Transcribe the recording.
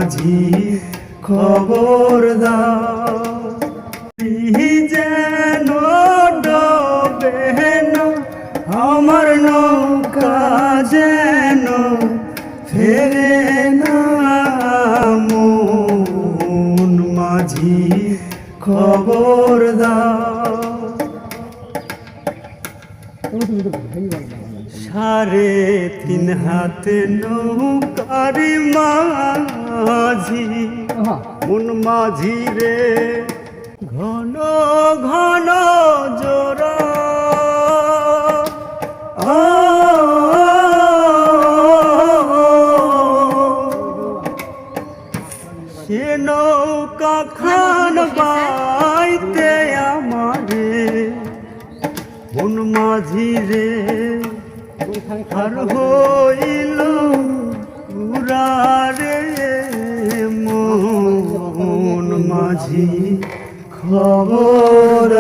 মাঝি খবর দাও যেন ডোবে না আমার নৌকা যেন ফেরে না মন মাঝি খবর দাও 3.5 হাত নৌকার মাঝি মন মাঝি রে ঘন ঘন জোড়া সে নৌকা খান বাইতে আমারে মন মাঝি রে আর হইল উড়ারে মন মাঝি খবর